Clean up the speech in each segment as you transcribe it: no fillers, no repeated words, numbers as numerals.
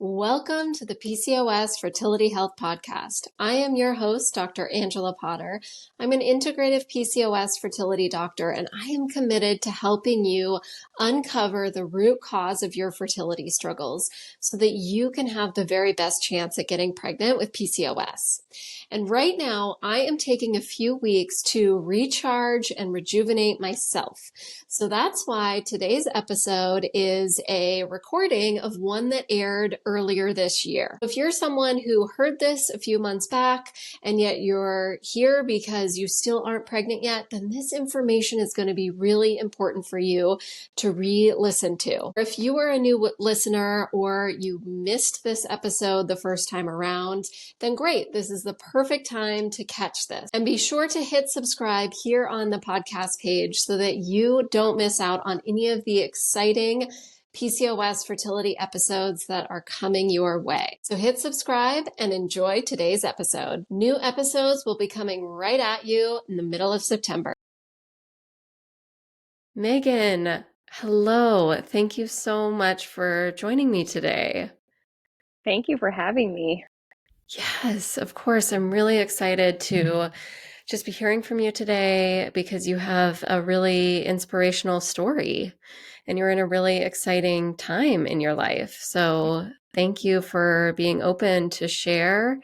Welcome to the PCOS Fertility Health Podcast. I am your host, Dr. Angela Potter. I'm an integrative PCOS fertility doctor, and I am committed to helping you uncover the root cause of your fertility struggles so that you can have the very best chance at getting pregnant with PCOS. And right now, I am taking a few weeks to recharge and rejuvenate myself. So that's why today's episode is a recording of one that aired earlier this year. If you're someone who heard this a few months back and yet you're here because you still aren't pregnant yet, then this information is going to be really important for you to re-listen to. If you are a new listener or you missed this episode the first time around, then great. This is the perfect time to catch this. And be sure to hit subscribe here on the podcast page so that you don't miss out on any of the exciting PCOS fertility episodes that are coming your way. So hit subscribe and enjoy today's episode. New episodes will be coming right at you in the middle of September. Megan, hello. Thank you so much for joining me today. Thank you for having me. Yes, of course. I'm really excited to just be hearing from you today because you have a really inspirational story and you're in a really exciting time in your life. So thank you for being open to share.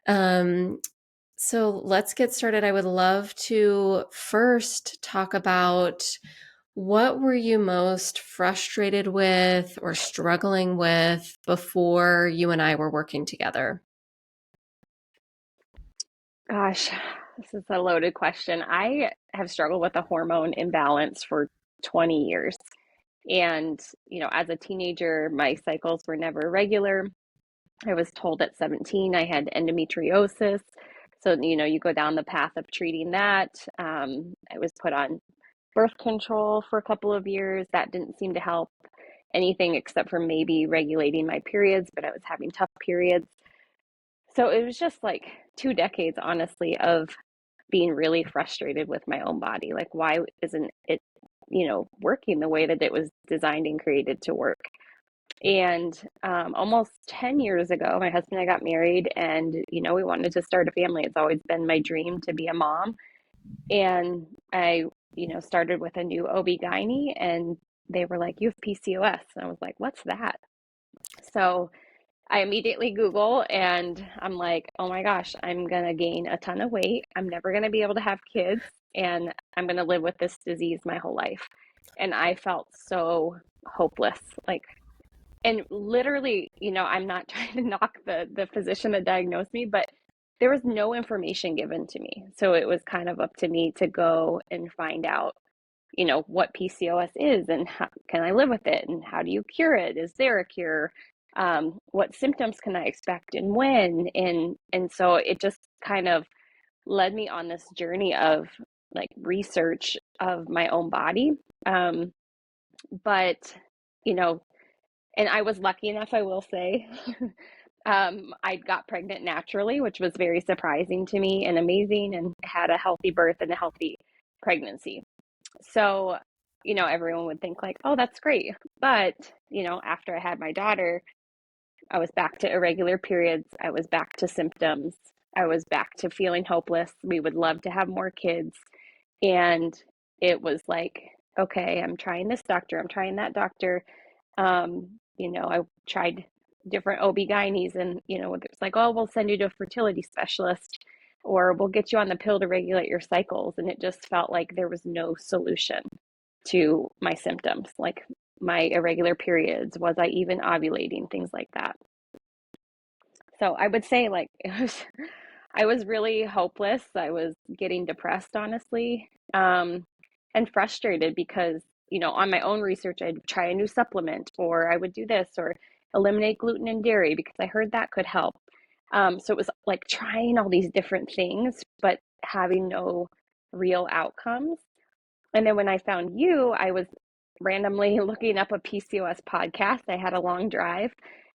So let's get started. I would love to first talk about what were you most frustrated with or struggling with before you and I were working together? Gosh, this is a loaded question. I have struggled with a hormone imbalance for 20 years. And, as a teenager, my cycles were never regular. I was told at 17 I had endometriosis. So, you go down the path of treating that. I was put on birth control for a couple of years. That didn't seem to help anything except for maybe regulating my periods, but I was having tough periods. So it was just like 2 decades, honestly, of being really frustrated with my own body. Like, why isn't it, working the way that it was designed and created to work? And almost 10 years ago, my husband and I got married, and, we wanted to start a family. It's always been my dream to be a mom. And I, started with a new OB-GYN, and they were like, "You have PCOS." And I was like, "What's that?" So I immediately Google and I'm like, oh my gosh, I'm going to gain a ton of weight. I'm never going to be able to have kids and I'm going to live with this disease my whole life. And I felt so hopeless. And literally, I'm not trying to knock the physician that diagnosed me, but there was no information given to me. So it was kind of up to me to go and find out, what PCOS is and how can I live with it and how do you cure it? Is there a cure? What symptoms can I expect and when? And so it just kind of led me on this journey of like research of my own body. But, and I was lucky enough, I will say. I got pregnant naturally, which was very surprising to me and amazing, and had a healthy birth and a healthy pregnancy. So, everyone would think like, oh, that's great. But, after I had my daughter, I was back to irregular periods. I was back to symptoms. I was back to feeling hopeless. We would love to have more kids. And it was like, okay, I'm trying this doctor. I'm trying that doctor. I tried different OB-GYNs and, it's like, oh, we'll send you to a fertility specialist or we'll get you on the pill to regulate your cycles. And it just felt like there was no solution to my symptoms. Like my irregular periods, was I even ovulating, things like that. So I would say I was really hopeless. I was getting depressed, honestly, and frustrated because, on my own research, I'd try a new supplement or I would do this or eliminate gluten and dairy because I heard that could help. So it was like trying all these different things, but having no real outcomes. And then when I found you, I was randomly looking up a PCOS podcast. I had a long drive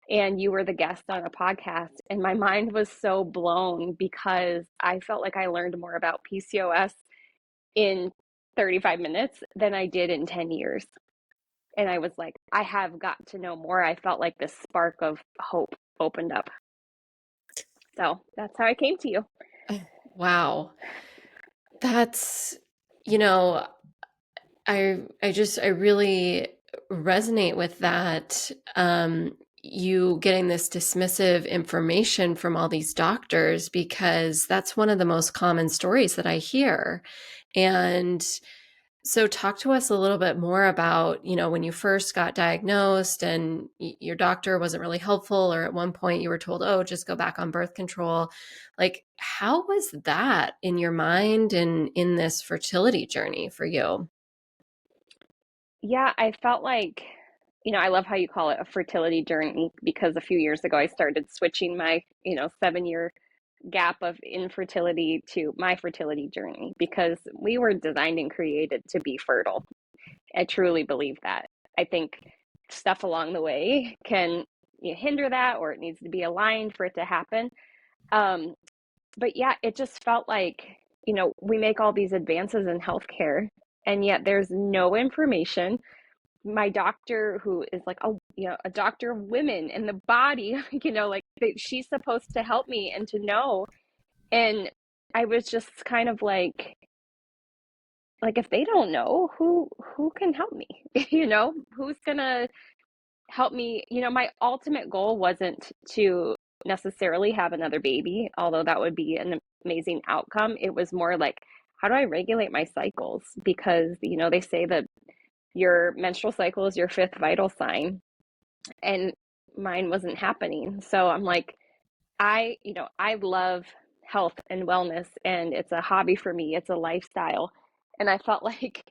and you were the guest on a podcast. And my mind was so blown because I felt like I learned more about PCOS in 35 minutes than I did in 10 years. And I was like, I have got to know more. I felt like this spark of hope opened up. So that's how I came to you. Wow. That's, you know, I really resonate with that. You getting this dismissive information from all these doctors, because that's one of the most common stories that I hear. And so talk to us a little bit more about, when you first got diagnosed and your doctor wasn't really helpful, or at one point you were told, oh, just go back on birth control. Like, how was that in your mind and in this fertility journey for you? Yeah, I felt like, I love how you call it a fertility journey because a few years ago I started switching my, 7 year gap of infertility to my fertility journey because we were designed and created to be fertile. I truly believe that. I think stuff along the way can hinder that, or it needs to be aligned for it to happen. Um, but yeah, it just felt like, we make all these advances in healthcare, and yet there's no information. My doctor, who is like a doctor of women and the body, like she's supposed to help me and to know. And I was just kind of like if they don't know, who can help me? Who's gonna help me? My ultimate goal wasn't to necessarily have another baby, although that would be an amazing outcome. It was more like, how do I regulate my cycles? Because, they say that your menstrual cycle is your fifth vital sign, and mine wasn't happening. So I'm like, I love health and wellness, and it's a hobby for me. It's a lifestyle. And I felt like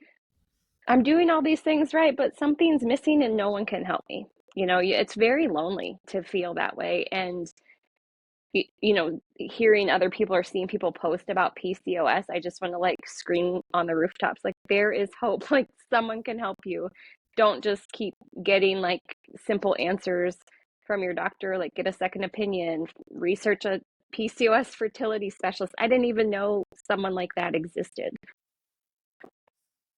I'm doing all these things right, but something's missing and no one can help me. It's very lonely to feel that way. And, hearing other people or seeing people post about PCOS, I just want to like scream on the rooftops, like, there is hope. Like, someone can help you. Don't just keep getting like simple answers from your doctor, like get a second opinion, research a PCOS fertility specialist. I didn't even know someone like that existed.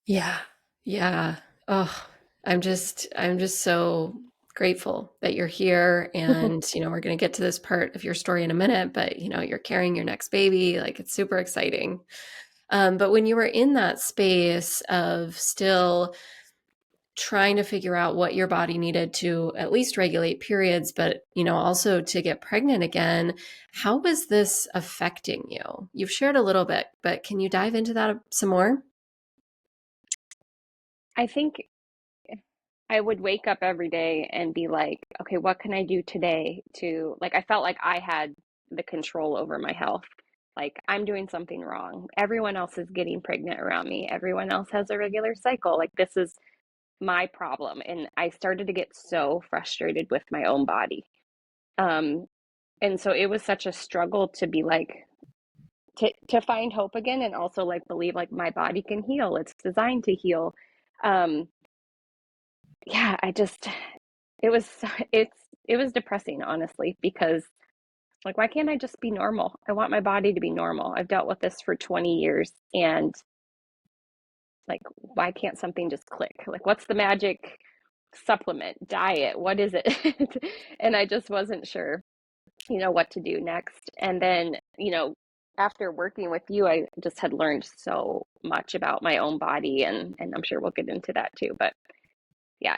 Yeah. Yeah. Oh, I'm just so grateful that you're here. And, we're going to get to this part of your story in a minute, but, you're carrying your next baby. Like, it's super exciting. But when you were in that space of still trying to figure out what your body needed to at least regulate periods, but, also to get pregnant again, how was this affecting you? You've shared a little bit, but can you dive into that some more? I think I would wake up every day and be like, okay, what can I do today to, like, I felt like I had the control over my health. Like, I'm doing something wrong. Everyone else is getting pregnant around me. Everyone else has a regular cycle. Like, this is my problem. And I started to get so frustrated with my own body. Um, and so it was such a struggle to be like, to find hope again, and also like believe like my body can heal. It's designed to heal. Um, yeah, it was it was depressing, honestly, because like, why can't I just be normal? I want my body to be normal. I've dealt with this for 20 years, and like, why can't something just click? Like, what's the magic supplement, diet? What is it? And I just wasn't sure, what to do next. And then, after working with you, I just had learned so much about my own body, and I'm sure we'll get into that too. But yeah,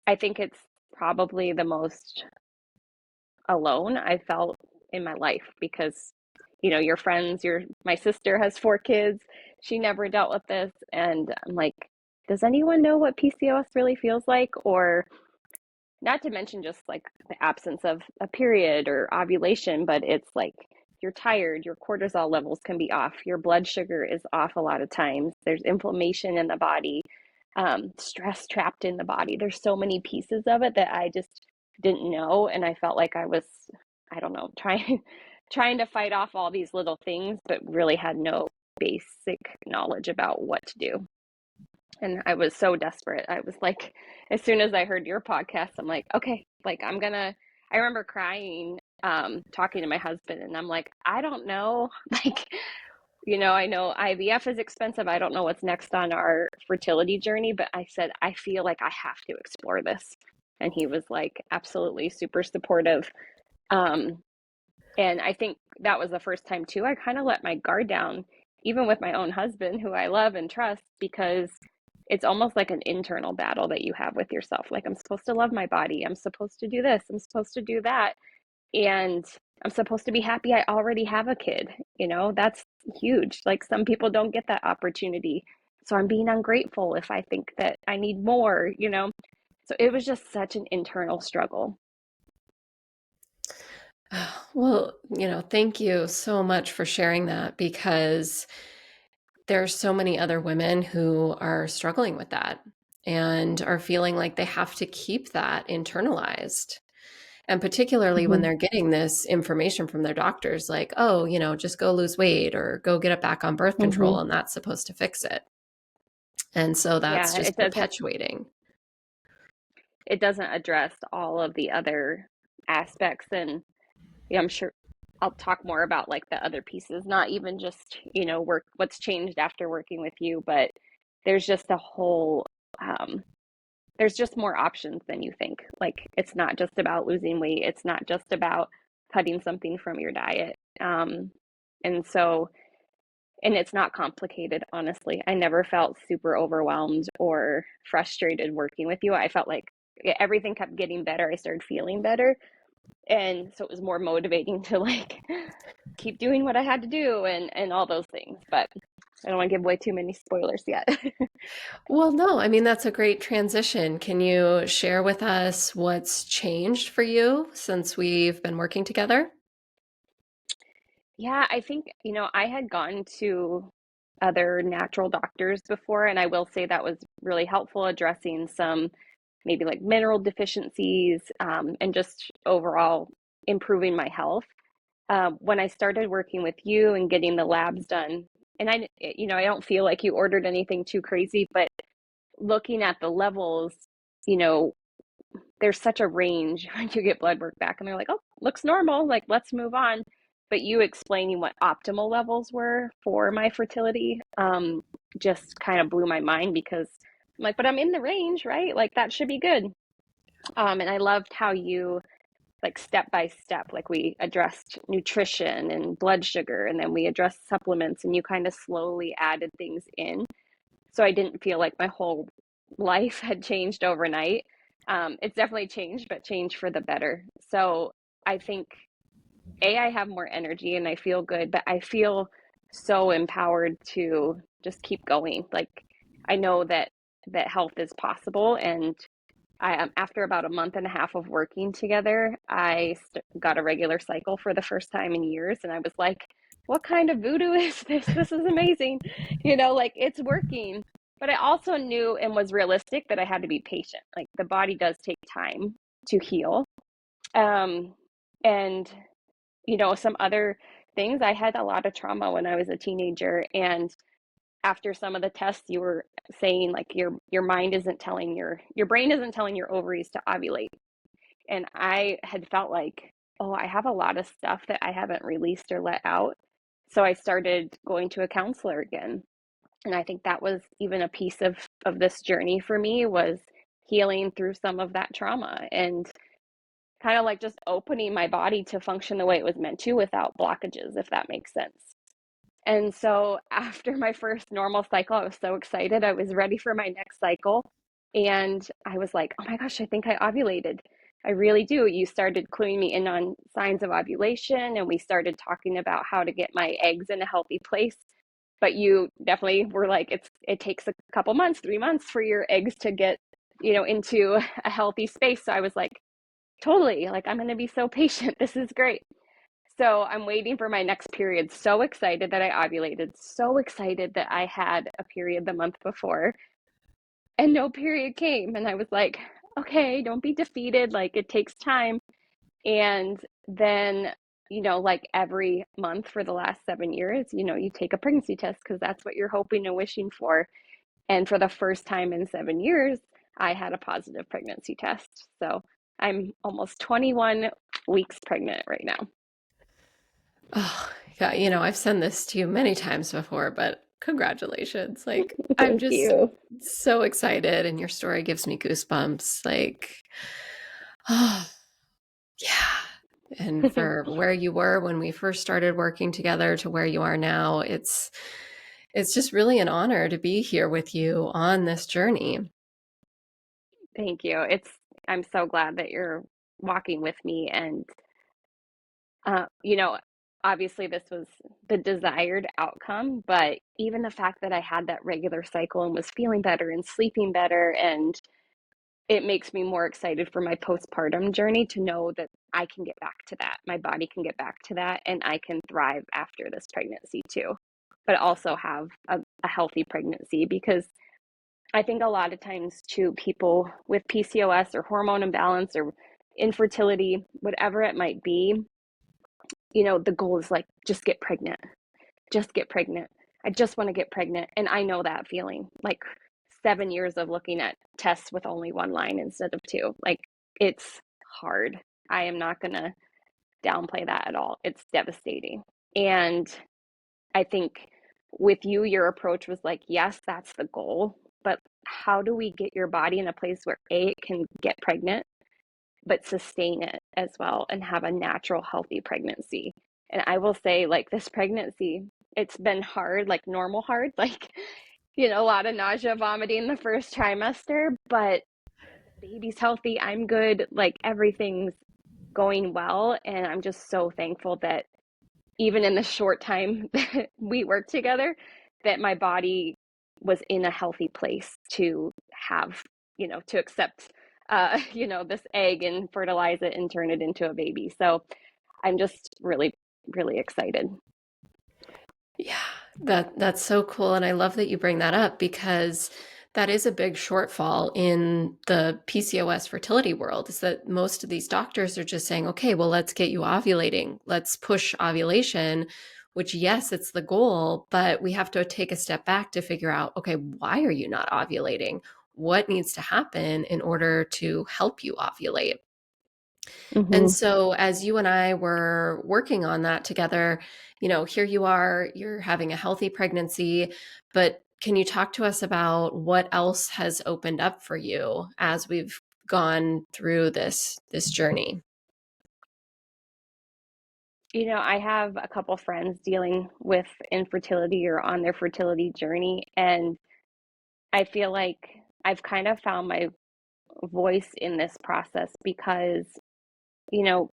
I think it's probably the most alone I felt in my life because, your friends, my sister has 4 kids. She never dealt with this. And I'm like, does anyone know what PCOS really feels like? Or not to mention just like the absence of a period or ovulation, but it's like you're tired, your cortisol levels can be off, your blood sugar is off a lot of times, there's inflammation in the body, stress trapped in the body. There's so many pieces of it that I just didn't know, and I felt like I was, I don't know, trying trying to fight off all these little things, but really had no basic knowledge about what to do. And I was so desperate. I was like, as soon as I heard your podcast, I'm like, okay, like I remember crying, talking to my husband, and I'm like, I don't know, like, I know IVF is expensive. I don't know what's next on our fertility journey, but I said, I feel like I have to explore this. And he was like, absolutely super supportive. Um, and I think that was the first time too, I kind of let my guard down, even with my own husband, who I love and trust, because it's almost like an internal battle that you have with yourself. Like, I'm supposed to love my body. I'm supposed to do this. I'm supposed to do that. And I'm supposed to be happy I already have a kid. That's huge. Like, some people don't get that opportunity. So I'm being ungrateful if I think that I need more. So it was just such an internal struggle. Well, thank you so much for sharing that because there's so many other women who are struggling with that and are feeling like they have to keep that internalized. And particularly when Mm-hmm. they're getting this information from their doctors, like, oh, just go lose weight or go get it back on birth Mm-hmm. control, and that's supposed to fix it. And so that's Yeah, just perpetuating. it doesn't address all of the other aspects. And yeah, I'm sure I'll talk more about like the other pieces, not even just, work, what's changed after working with you, but there's just a whole, um, there's just more options than you think. Like, it's not just about losing weight. It's not just about cutting something from your diet. And so, and it's not complicated, honestly. I never felt super overwhelmed or frustrated working with you. I felt like everything kept getting better. I started feeling better. And so it was more motivating to like keep doing what I had to do and all those things. But I don't want to give away too many spoilers yet. Well, no, I mean, that's a great transition. Can you share with us what's changed for you since we've been working together? Yeah, I think, I had gone to other natural doctors before, and I will say that was really helpful addressing some maybe like mineral deficiencies, and just overall improving my health. When I started working with you and getting the labs done, and I don't feel like you ordered anything too crazy, but looking at the levels, you know, there's such a range when you get blood work back and they're like, oh, looks normal, like let's move on. But you explaining what optimal levels were for my fertility, just kind of blew my mind because I'm like, but I'm in the range, right? Like that should be good. And I loved how you like step by step, like we addressed nutrition and blood sugar, and then we addressed supplements, and you kind of slowly added things in. So I didn't feel like my whole life had changed overnight. It's definitely changed, but changed for the better. So I think I have more energy and I feel good, but I feel so empowered to just keep going. Like, I know that health is possible, and after about a month and a half of working together, I got a regular cycle for the first time in years, and I was like, "What kind of voodoo is this? This is amazing!" Like it's working. But I also knew and was realistic that I had to be patient. Like, the body does take time to heal. Um, and some other things. I had a lot of trauma when I was a teenager, and after some of the tests, you were saying like your mind isn't telling your brain isn't telling your ovaries to ovulate. And I had felt like, oh, I have a lot of stuff that I haven't released or let out. So I started going to a counselor again. And I think that was even a piece of this journey for me, was healing through some of that trauma and kind of like just opening my body to function the way it was meant to without blockages, if that makes sense. And so after my first normal cycle, I was so excited. I was ready for my next cycle. And I was like, oh my gosh, I think I ovulated. I really do. You started cluing me in on signs of ovulation, and we started talking about how to get my eggs in a healthy place. But you definitely were like, it takes a couple months, 3 months for your eggs to get, into a healthy space. So I was like, totally, like I'm going to be so patient. This is great. So I'm waiting for my next period. So excited that I ovulated. So excited that I had a period the month before and no period came. And I was like, okay, don't be defeated. Like, it takes time. And then, like every month for the last 7 years, you take a pregnancy test because that's what you're hoping and wishing for. And for the first time in 7 years, I had a positive pregnancy test. So I'm almost 21 weeks pregnant right now. Oh, God, I've sent this to you many times before, but congratulations. Like, I'm Thank just you. so excited, and your story gives me goosebumps. Like, oh, yeah. And for where you were when we first started working together to where you are now, it's just really an honor to be here with you on this journey. Thank you. I'm so glad that you're walking with me. And, you know, obviously this was the desired outcome, but even the fact that I had that regular cycle and was feeling better and sleeping better, and it makes me more excited for my postpartum journey to know that I can get back to that. My body can get back to that, and I can thrive after this pregnancy too, but also have a healthy pregnancy. Because I think a lot of times too, people with PCOS or hormone imbalance or infertility, whatever it might be, the goal is like, just get pregnant, just get pregnant. I just want to get pregnant. And I know that feeling, like 7 years of looking at tests with only one line instead of two. Like, it's hard. I am not going to downplay that at all. It's devastating. And I think with you, your approach was like, yes, that's the goal, but how do we get your body in a place where it can get pregnant, but sustain it as well and have a natural, healthy pregnancy? And I will say, like, this pregnancy, it's been hard, like normal hard, like, a lot of nausea, vomiting the first trimester, but baby's healthy. I'm good. Like, everything's going well. And I'm just so thankful that even in the short time that we worked together, that my body was in a healthy place to have, to accept, this egg and fertilize it and turn it into a baby. So I'm just really, really excited. Yeah, that's so cool. And I love that you bring that up because that is a big shortfall in the PCOS fertility world is that most of these doctors are just saying, okay, well, let's get you ovulating. Let's push ovulation, which, yes, it's the goal, but we have to take a step back to figure out, okay, why are you not ovulating? What needs to happen in order to help you ovulate? And Mm-hmm. so, as you and I were working on that together, here you are, you're having a healthy pregnancy, but can you talk to us about what else has opened up for you as we've gone through this journey? I have a couple friends dealing with infertility or on their fertility journey, and I feel like I've kind of found my voice in this process because, you know,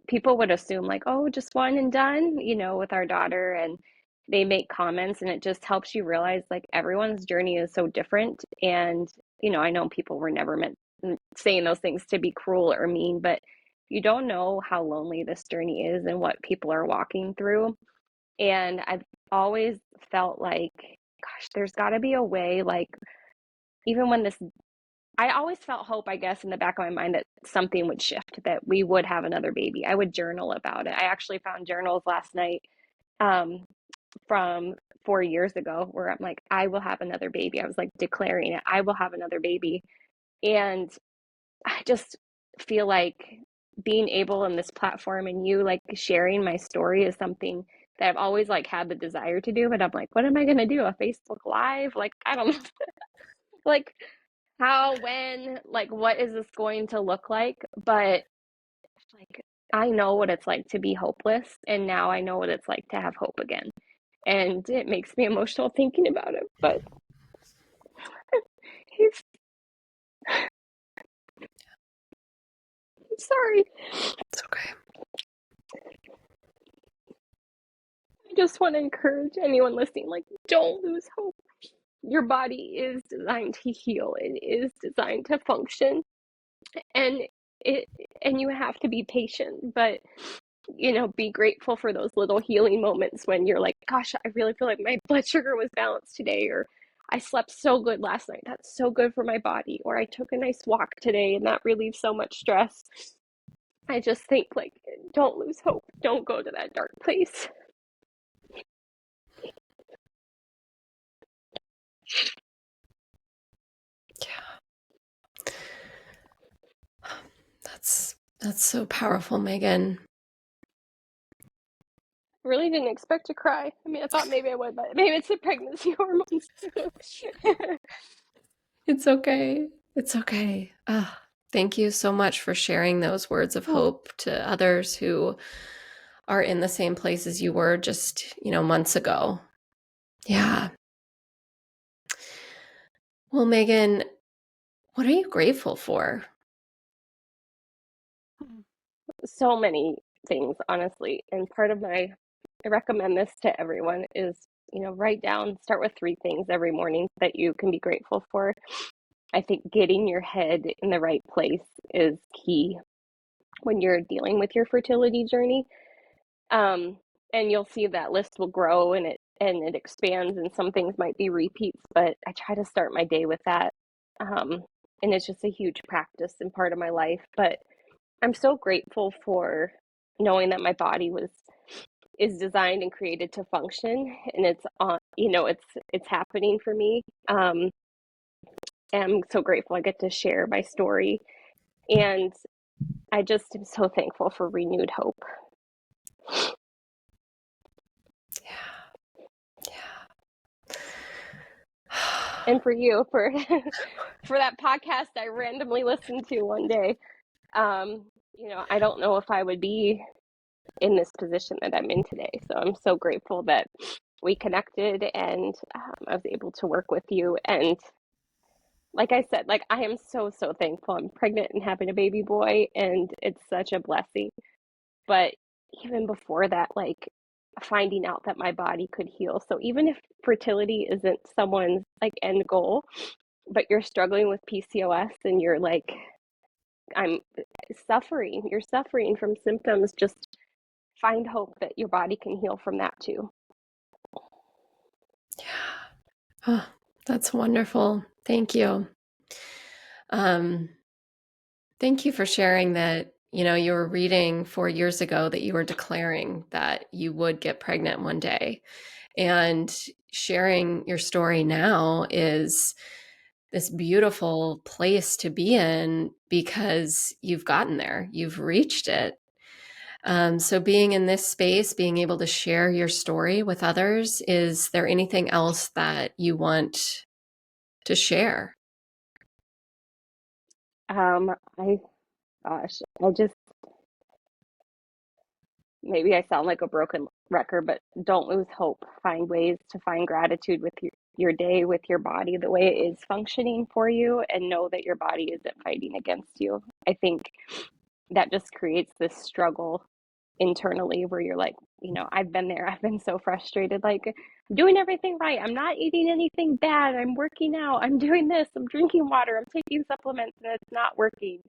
people would assume like, oh, just one and done, with our daughter, and they make comments, and it just helps you realize like everyone's journey is so different. And, I know people were never meant saying those things to be cruel or mean, but you don't know how lonely this journey is and what people are walking through. And I've always felt like, gosh, there's got to be a way, like, even when this, I always felt hope, I guess, in the back of my mind that something would shift, that we would have another baby. I would journal about it. I actually found journals last night, um, from 4 years ago where I'm like, I will have another baby. I was like declaring it, I will have another baby. And I just feel like being able in this platform and you like sharing my story is something that I've always like had the desire to do, but I'm like, what am I gonna do? A Facebook Live? Like, I don't know. Like, how, when, like, what is this going to look like? But like, I know what it's like to be hopeless, and now I know what it's like to have hope again. And it makes me emotional thinking about it. But he's, sorry. It's okay. I just want to encourage anyone listening, like, don't lose hope. Your body is designed to heal. It is designed to function, and it and you have to be patient, but be grateful for those little healing moments when you're like, gosh, I really feel like my blood sugar was balanced today, or I slept so good last night. That's so good for my body. Or I took a nice walk today and that relieves so much stress. I just think, like, don't lose hope. Don't go to that dark place. Yeah, that's so powerful, Megan. Really didn't expect to cry. I mean, I thought maybe I would, but maybe it's the pregnancy hormones too. It's okay. It's okay. Thank you so much for sharing those words of hope to others who are in the same place as you were just, months ago. Yeah. Well, Megan, what are you grateful for? So many things, honestly. And part of I recommend this to everyone is, start with 3 things every morning that you can be grateful for. I think getting your head in the right place is key when you're dealing with your fertility journey. And you'll see that list will grow and it expands, and some things might be repeats, but I try to start my day with that. And it's just a huge practice and part of my life. But I'm so grateful for knowing that my body is designed and created to function, and it's on, it's happening for me. And I'm so grateful I get to share my story, and I just am so thankful for renewed hope. Yeah. And for you, for for that podcast I randomly listened to one day. I don't know if I would be in this position that I'm in today. So I'm so grateful that we connected, and I was able to work with you. And like I said, like I am so, so thankful. I'm pregnant and having a baby boy, and it's such a blessing. But even before that, like finding out that my body could heal. So even if fertility isn't someone's like end goal, but you're struggling with PCOS and you're like, you're suffering from symptoms, just find hope that your body can heal from that too. Yeah. Oh, that's wonderful. Thank you. Thank you for sharing that. You were reading 4 years ago that you were declaring that you would get pregnant one day. And sharing your story now is this beautiful place to be in because you've gotten there, you've reached it. So being in this space, being able to share your story with others, is there anything else that you want to share? I gosh, I just maybe I sound like a broken record, but don't lose hope. Find ways to find gratitude with your day, with your body, the way it is functioning for you, and know that your body isn't fighting against you. I think that just creates this struggle internally where you're like, I've been there. I've been so frustrated. Like, I'm doing everything right. I'm not eating anything bad. I'm working out. I'm doing this. I'm drinking water. I'm taking supplements, and it's not working.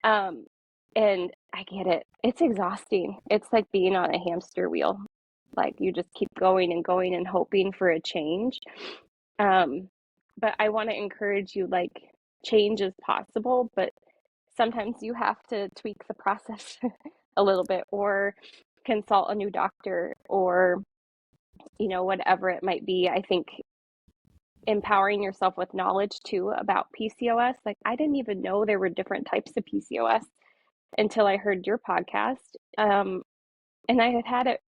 Um, and I get it. It's exhausting. It's like being on a hamster wheel. Like you just keep going and going and hoping for a change. Um, but I want to encourage you, like, change is possible, but sometimes you have to tweak the process a little bit, or consult a new doctor, or, whatever it might be. I think empowering yourself with knowledge too about PCOS. Like, I didn't even know there were different types of PCOS until I heard your podcast. And I had it,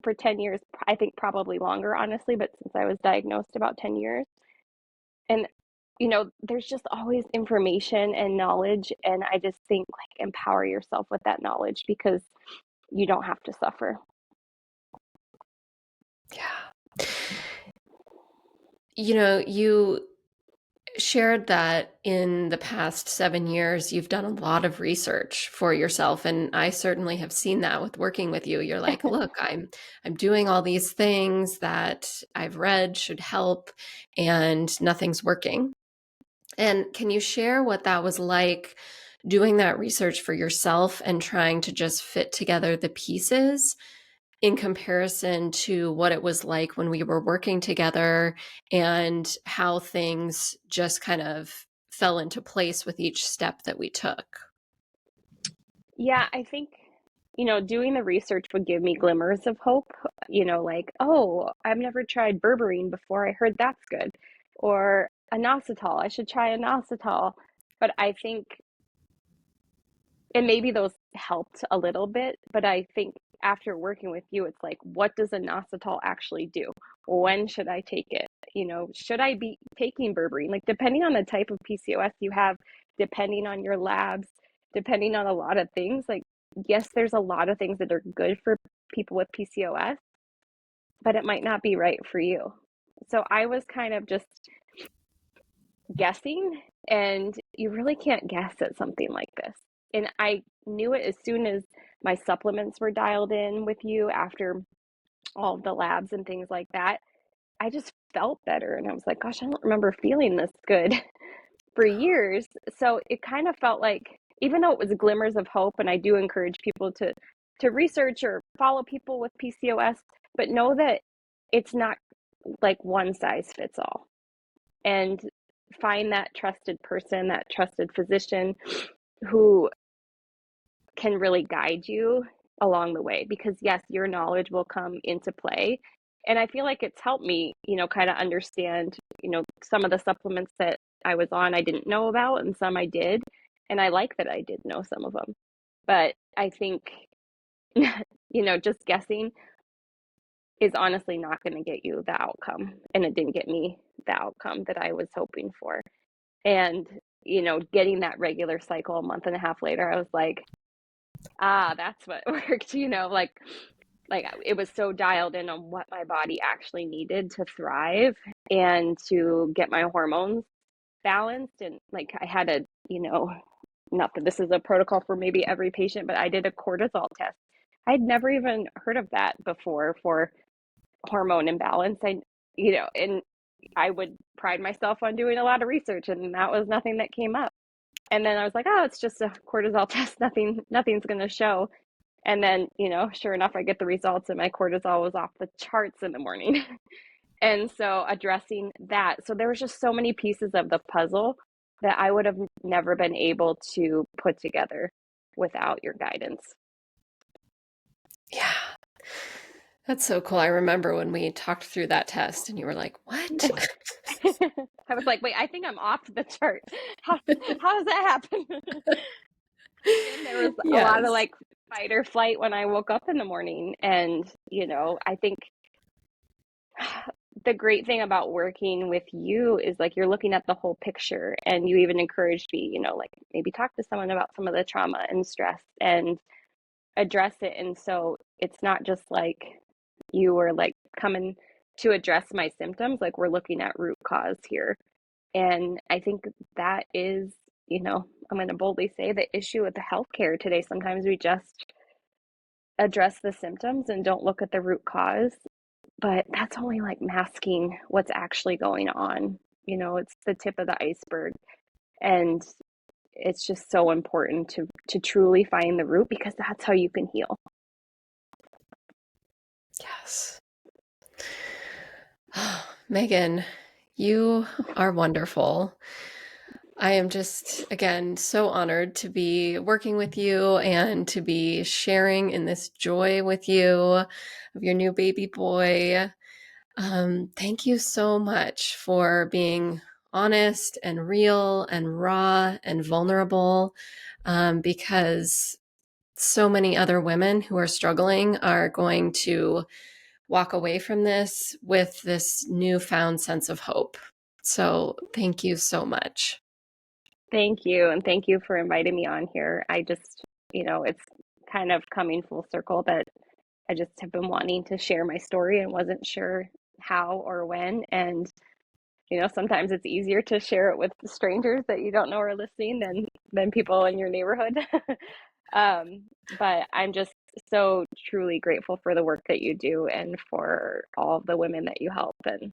for 10 years, I think probably longer, honestly, but since I was diagnosed about 10 years. And, there's just always information and knowledge. And I just think, like, empower yourself with that knowledge because you don't have to suffer. Yeah. You shared that in the past 7 years, you've done a lot of research for yourself. And I certainly have seen that with working with you. You're like, look, I'm doing all these things that I've read should help, and nothing's working. And can you share what that was like doing that research for yourself and trying to just fit together the pieces in comparison to what it was like when we were working together, and how things just kind of fell into place with each step that we took? Yeah, I think, doing the research would give me glimmers of hope, like, oh, I've never tried berberine before. I heard that's good. Or inositol. I should try inositol. But I think, and maybe those helped a little bit, but I think after working with you, it's like, what does inositol actually do? When should I take it? Should I be taking berberine? Like, depending on the type of PCOS you have, depending on your labs, depending on a lot of things, like, yes, there's a lot of things that are good for people with PCOS, but it might not be right for you. So I was kind of just guessing, and you really can't guess at something like this. And I knew it as soon as my supplements were dialed in with you after all the labs and things like that. I just felt better. And I was like, gosh, I don't remember feeling this good for years. So it kind of felt like, even though it was glimmers of hope, and I do encourage people to research or follow people with PCOS, but know that it's not like one size fits all. And find that trusted person, that trusted physician who can really guide you along the way, because yes, your knowledge will come into play. And I feel like it's helped me, kind of understand, some of the supplements that I was on, I didn't know about, and some I did. And I like that I did know some of them. But I think, just guessing is honestly not going to get you the outcome. And it didn't get me the outcome that I was hoping for. And, getting that regular cycle a month and a half later, I was like, that's what worked, like it was so dialed in on what my body actually needed to thrive and to get my hormones balanced. And like I had a, not that this is a protocol for maybe every patient, but I did a cortisol test. I'd never even heard of that before for hormone imbalance. And I would pride myself on doing a lot of research, and that was nothing that came up. And then I was like, oh, it's just a cortisol test. Nothing's going to show. And then, sure enough, I get the results and my cortisol was off the charts in the morning. And so addressing that. So there was just so many pieces of the puzzle that I would have never been able to put together without your guidance. Yeah. That's so cool. I remember when we talked through that test and you were like, what? I was like, wait, I think I'm off the chart. How does that happen? And there was a lot of Yes. like fight or flight when I woke up in the morning. And, I think the great thing about working with you is like you're looking at the whole picture, and you even encouraged me, like maybe talk to someone about some of the trauma and stress and address it. And so it's not just like you were like coming to address my symptoms, like we're looking at root cause here. And I think that is, I'm going to boldly say, the issue with the healthcare today. Sometimes we just address the symptoms and don't look at the root cause, but that's only like masking what's actually going on. It's the tip of the iceberg. And it's just so important to truly find the root, because that's how you can heal. Yes. Megan, you are wonderful. I am just, again, so honored to be working with you and to be sharing in this joy with you of your new baby boy. Thank you so much for being honest and real and raw and vulnerable, because so many other women who are struggling are going to walk away from this with this newfound sense of hope. So thank you so much. Thank you. And thank you for inviting me on here. I just, it's kind of coming full circle that I just have been wanting to share my story and wasn't sure how or when. And, sometimes it's easier to share it with strangers that you don't know are listening than people in your neighborhood. But I'm just so truly grateful for the work that you do and for all of the women that you help. And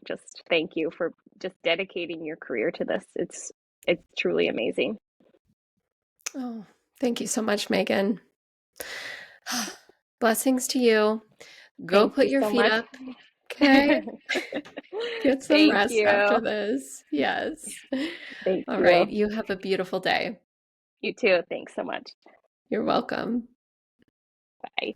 just thank you for just dedicating your career to this. It's truly amazing. Oh, thank you so much, Megan. Blessings to you. Go Thank put you your so feet much. up. Okay. Get some Thank rest after you. this. Yes. Thank All you. right. You have a beautiful day. You too. Thanks so much. You're welcome. Bye.